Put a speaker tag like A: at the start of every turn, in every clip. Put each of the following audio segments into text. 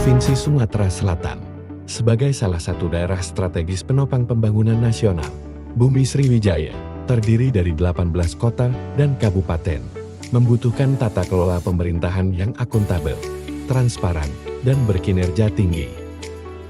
A: Provinsi Sumatera Selatan. Sebagai salah satu daerah strategis penopang pembangunan nasional, Bumi Sriwijaya terdiri dari 18 kota dan kabupaten, membutuhkan tata kelola pemerintahan yang akuntabel, transparan, dan berkinerja tinggi.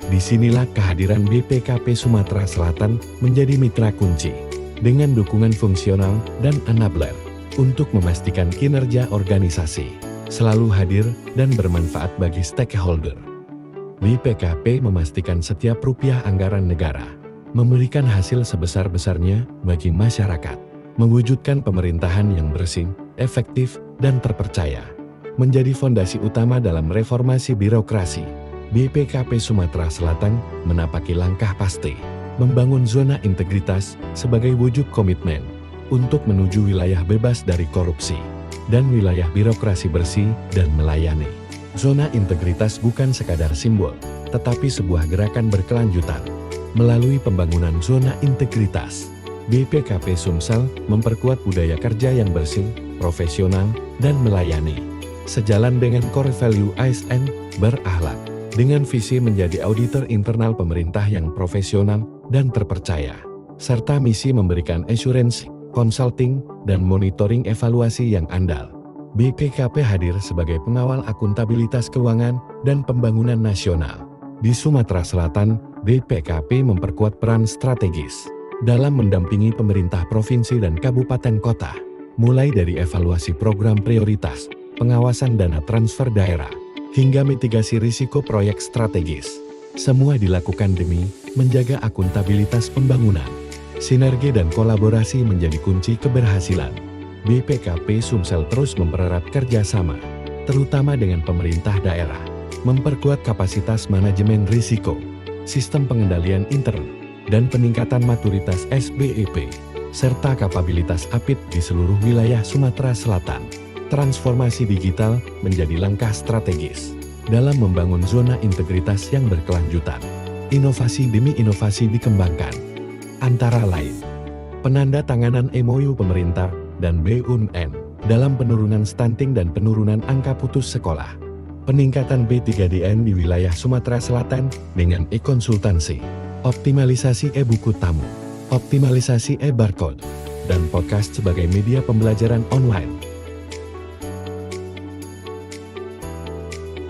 A: Disinilah kehadiran BPKP Sumatera Selatan menjadi mitra kunci, dengan dukungan fungsional dan enabler, untuk memastikan kinerja organisasi selalu hadir dan bermanfaat bagi stakeholder. BPKP memastikan setiap rupiah anggaran negara memberikan hasil sebesar-besarnya bagi masyarakat, mewujudkan pemerintahan yang bersih, efektif, dan terpercaya. Menjadi fondasi utama dalam reformasi birokrasi, BPKP Sumatera Selatan menapaki langkah pasti, membangun zona integritas sebagai wujud komitmen untuk menuju wilayah bebas dari korupsi dan wilayah birokrasi bersih dan melayani. Zona integritas bukan sekadar simbol, tetapi sebuah gerakan berkelanjutan. Melalui pembangunan zona integritas, BPKP Sumsel memperkuat budaya kerja yang bersih, profesional, dan melayani. Sejalan dengan core value ASN, berakhlak, dengan visi menjadi auditor internal pemerintah yang profesional dan terpercaya, serta misi memberikan assurance, consulting, dan monitoring evaluasi yang andal. BPKP hadir sebagai pengawal akuntabilitas keuangan dan pembangunan nasional. Di Sumatera Selatan, BPKP memperkuat peran strategis dalam mendampingi pemerintah provinsi dan kabupaten kota, mulai dari evaluasi program prioritas, pengawasan dana transfer daerah, hingga mitigasi risiko proyek strategis. Semua dilakukan demi menjaga akuntabilitas pembangunan. Sinergi dan kolaborasi menjadi kunci keberhasilan. BPKP Sumsel terus mempererat kerjasama, terutama dengan pemerintah daerah, memperkuat kapasitas manajemen risiko, sistem pengendalian intern, dan peningkatan maturitas SBEP, serta kapabilitas APID di seluruh wilayah Sumatera Selatan. Transformasi digital menjadi langkah strategis dalam membangun zona integritas yang berkelanjutan. Inovasi demi inovasi dikembangkan. Antara lain, penandatanganan MOU pemerintah dan BUMN dalam penurunan stunting dan penurunan angka putus sekolah. Peningkatan B3DN di wilayah Sumatera Selatan dengan e-konsultansi, optimalisasi e-buku tamu, optimalisasi e-barcode, dan podcast sebagai media pembelajaran online.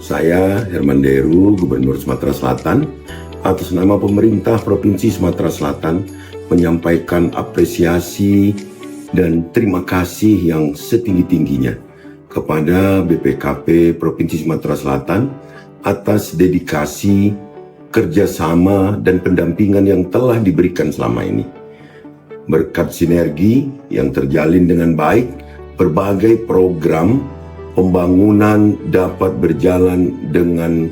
B: Saya Herman Deru, Gubernur Sumatera Selatan, atas nama pemerintah Provinsi Sumatera Selatan menyampaikan apresiasi dan terima kasih yang setinggi-tingginya kepada BPKP Provinsi Sumatera Selatan atas dedikasi, kerjasama, dan pendampingan yang telah diberikan selama ini. Berkat sinergi yang terjalin dengan baik, berbagai program pembangunan dapat berjalan dengan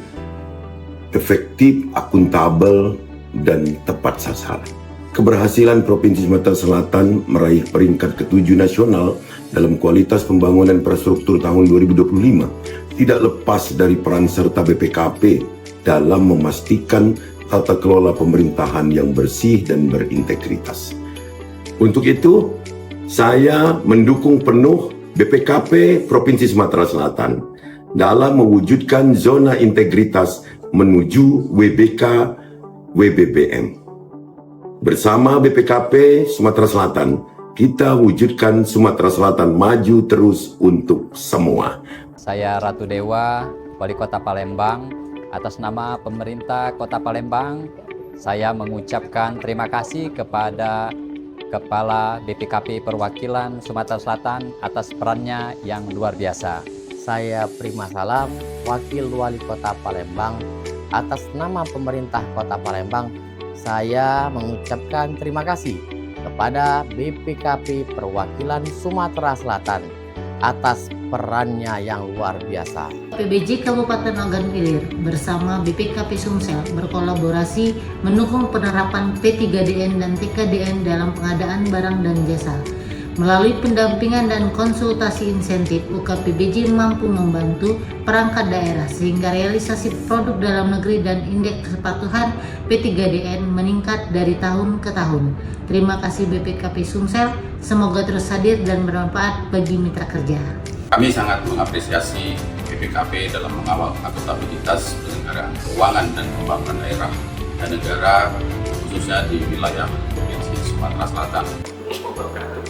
B: efektif, akuntabel, dan tepat sasaran. Keberhasilan Provinsi Sumatera Selatan meraih peringkat ke-7 nasional dalam kualitas pembangunan infrastruktur tahun 2025 tidak lepas dari peran serta BPKP dalam memastikan tata kelola pemerintahan yang bersih dan berintegritas. Untuk itu, saya mendukung penuh BPKP Provinsi Sumatera Selatan dalam mewujudkan zona integritas menuju WBK WBBM. Bersama BPKP Sumatera Selatan, kita wujudkan Sumatera Selatan maju terus untuk semua.
C: Saya Ratu Dewa, Wali Kota Palembang. Atas nama pemerintah Kota Palembang, saya mengucapkan terima kasih kepada Kepala BPKP Perwakilan Sumatera Selatan atas perannya yang luar biasa.
D: Saya Prima Salam, Wakil Wali Kota Palembang. Atas nama pemerintah Kota Palembang, saya mengucapkan terima kasih kepada BPKP Perwakilan Sumatera Selatan atas perannya yang luar biasa.
E: PBJ Kabupaten Ogan Ilir bersama BPKP Sumsel berkolaborasi mendukung penerapan P3DN dan TKDN dalam pengadaan barang dan jasa. Melalui pendampingan dan konsultasi insentif, UKPBJ mampu membantu perangkat daerah sehingga realisasi produk dalam negeri dan indeks kepatuhan P3DN meningkat dari tahun ke tahun. Terima kasih BPKP Sumsel, semoga terus hadir dan bermanfaat bagi mitra kerja.
F: Kami sangat mengapresiasi BPKP dalam mengawal akuntabilitas penyelenggaraan keuangan dan pembangunan daerah dan negara, khususnya di wilayah Provinsi Sumatera Selatan.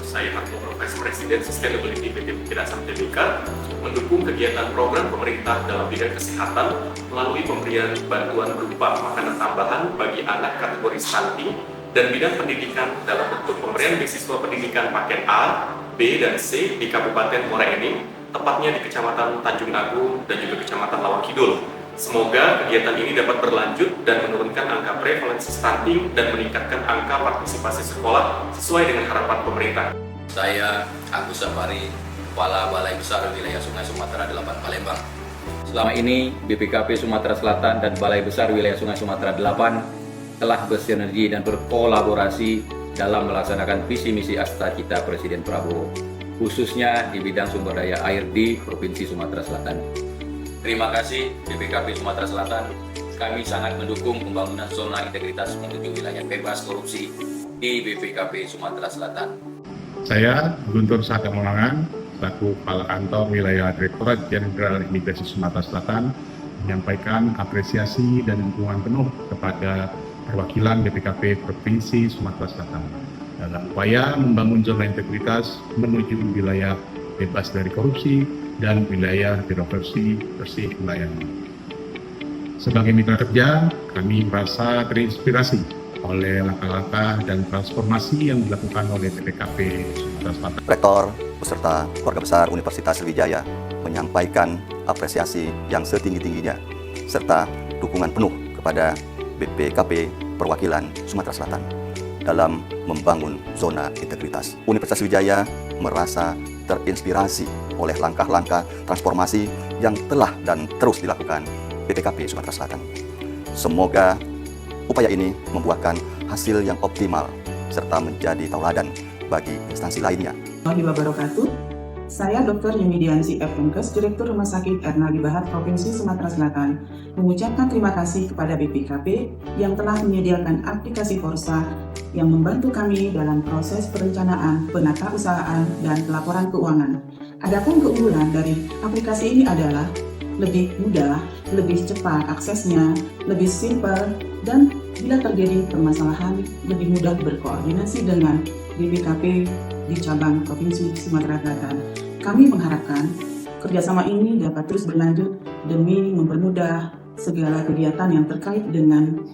G: Saya Hartono, Vice President Sustainability PT Bukidasam Tbk, mendukung kegiatan program pemerintah dalam bidang kesehatan melalui pemberian bantuan berupa makanan tambahan bagi anak kategori stunting dan bidang pendidikan dalam bentuk pemberian beasiswa pendidikan paket A, B, dan C di Kabupaten Muara Enim, tepatnya di Kecamatan Tanjung Agung dan juga Kecamatan Lawang Kidul. Semoga kegiatan ini dapat berlanjut dan menurunkan angka prevalensi stunting dan meningkatkan angka partisipasi sekolah sesuai dengan harapan pemerintah.
H: Saya Agus Safari, Kepala Balai Besar Wilayah Sungai Sumatera 8 Palembang. Selama ini BPKP Sumatera Selatan dan Balai Besar Wilayah Sungai Sumatera 8 telah bersinergi dan berkolaborasi dalam melaksanakan visi misi Asta Cita Presiden Prabowo, khususnya di bidang sumber daya air di Provinsi Sumatera Selatan. Terima kasih BPKP Sumatera Selatan. Kami sangat mendukung pembangunan zona integritas menuju wilayah bebas korupsi di BPKP Sumatera Selatan.
I: Saya Guntur Saka Molangan, selaku Kepala Kantor Wilayah Direktorat Jenderal Imigrasi Sumatera Selatan, menyampaikan apresiasi dan dukungan penuh kepada perwakilan BPKP Provinsi Sumatera Selatan dalam upaya membangun zona integritas menuju wilayah bebas dari korupsi dan wilayah birokrasi bersih melayani. Sebagai mitra kerja, kami merasa terinspirasi oleh langkah-langkah dan transformasi yang dilakukan oleh BPKP Sumatera Selatan.
J: Rektor beserta Keluarga Besar Universitas Sriwijaya menyampaikan apresiasi yang setinggi-tingginya serta dukungan penuh kepada BPKP Perwakilan Sumatera Selatan dalam membangun zona integritas. Universitas Sriwijaya merasa terinspirasi oleh langkah-langkah transformasi yang telah dan terus dilakukan BPKP Sumatera Selatan. Semoga upaya ini membuahkan hasil yang optimal serta menjadi tauladan bagi instansi lainnya.
K: Wabarakatuh. Saya Dr. Yemidiansi F. Funkes, Direktur Rumah Sakit Erna Libahat Provinsi Sumatera Selatan, mengucapkan terima kasih kepada BPKP yang telah menyediakan aplikasi Forsa yang membantu kami dalam proses perencanaan, penatausahaan, dan pelaporan keuangan. Adapun keunggulan dari aplikasi ini adalah lebih mudah, lebih cepat aksesnya, lebih simpel, dan bila terjadi permasalahan lebih mudah berkoordinasi dengan BPKP di cabang Provinsi Sumatera Selatan. Kami mengharapkan kerjasama ini dapat terus berlanjut demi mempermudah segala kegiatan yang terkait dengan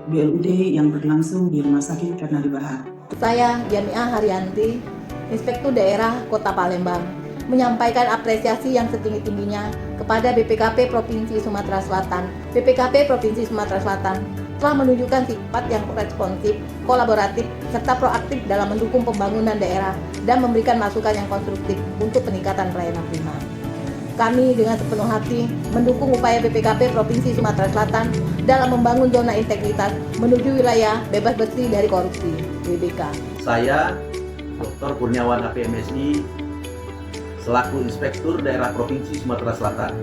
K: BLUD yang berlangsung di Rumah Sakit Erna Libahat.
L: Saya Jamiah Haryanti, Inspektur Daerah Kota Palembang, menyampaikan apresiasi yang setinggi-tingginya kepada BPKP Provinsi Sumatera Selatan. BPKP Provinsi Sumatera Selatan telah menunjukkan sifat yang responsif, kolaboratif, serta proaktif dalam mendukung pembangunan daerah dan memberikan masukan yang konstruktif untuk peningkatan pelayanan prima. Kami dengan sepenuh hati mendukung upaya BPKP Provinsi Sumatera Selatan dalam membangun zona integritas menuju wilayah bebas bersih dari korupsi, WBK.
M: Saya, Dr. Kurniawan APMSI, selaku Inspektur Daerah Provinsi Sumatera Selatan.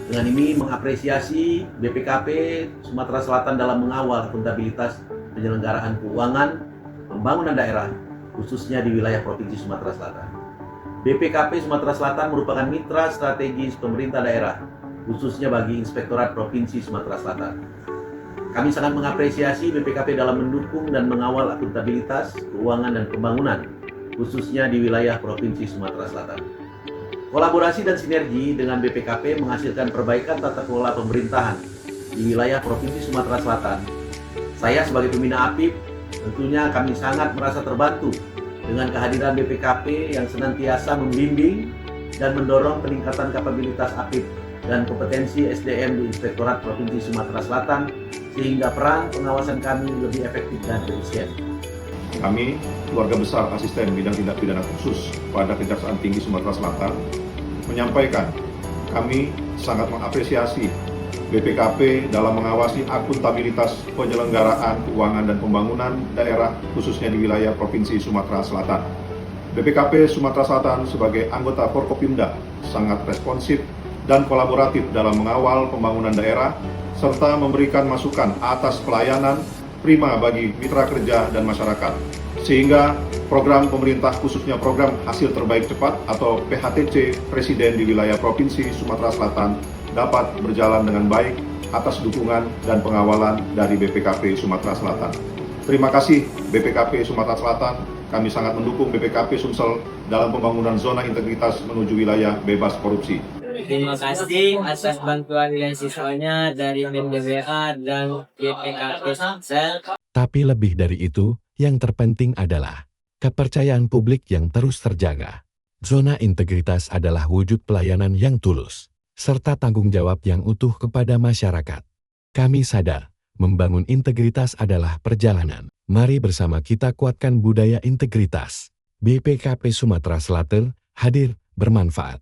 M: Dengan ini mengapresiasi BPKP Sumatera Selatan dalam mengawal akuntabilitas penyelenggaraan keuangan pembangunan daerah, khususnya di wilayah Provinsi Sumatera Selatan. BPKP Sumatera Selatan merupakan mitra strategis pemerintah daerah, khususnya bagi Inspektorat Provinsi Sumatera Selatan. Kami sangat mengapresiasi BPKP dalam mendukung dan mengawal akuntabilitas keuangan dan pembangunan, khususnya di wilayah Provinsi Sumatera Selatan. Kolaborasi dan sinergi dengan BPKP menghasilkan perbaikan tata kelola pemerintahan di wilayah Provinsi Sumatera Selatan. Saya sebagai pembina APIP, tentunya kami sangat merasa terbantu dengan kehadiran BPKP yang senantiasa membimbing dan mendorong peningkatan kapabilitas APIP dan kompetensi SDM di Inspektorat Provinsi Sumatera Selatan, sehingga peran pengawasan kami lebih efektif dan efisien.
N: Kami, Keluarga Besar Asisten Bidang Tindak Pidana Khusus pada Kejaksaan Tinggi Sumatera Selatan, menyampaikan kami sangat mengapresiasi BPKP dalam mengawasi akuntabilitas penyelenggaraan keuangan dan pembangunan daerah khususnya di wilayah Provinsi Sumatera Selatan. BPKP Sumatera Selatan sebagai anggota Forkopimda sangat responsif dan kolaboratif dalam mengawal pembangunan daerah serta memberikan masukan atas pelayanan prima bagi mitra kerja dan masyarakat, sehingga program pemerintah khususnya program hasil terbaik cepat atau PHTC Presiden di wilayah Provinsi Sumatera Selatan dapat berjalan dengan baik atas dukungan dan pengawalan dari BPKP Sumatera Selatan. Terima kasih BPKP Sumatera Selatan, kami sangat mendukung BPKP Sumsel dalam pembangunan zona integritas menuju wilayah bebas korupsi.
O: Terima kasih atas bantuan beasiswanya dari BMDWA dan BPKP Sumsel.
A: Tapi lebih dari itu, yang terpenting adalah kepercayaan publik yang terus terjaga. Zona integritas adalah wujud pelayanan yang tulus, serta tanggung jawab yang utuh kepada masyarakat. Kami sadar, membangun integritas adalah perjalanan. Mari bersama kita kuatkan budaya integritas. BPKP Sumatera Selatan hadir bermanfaat.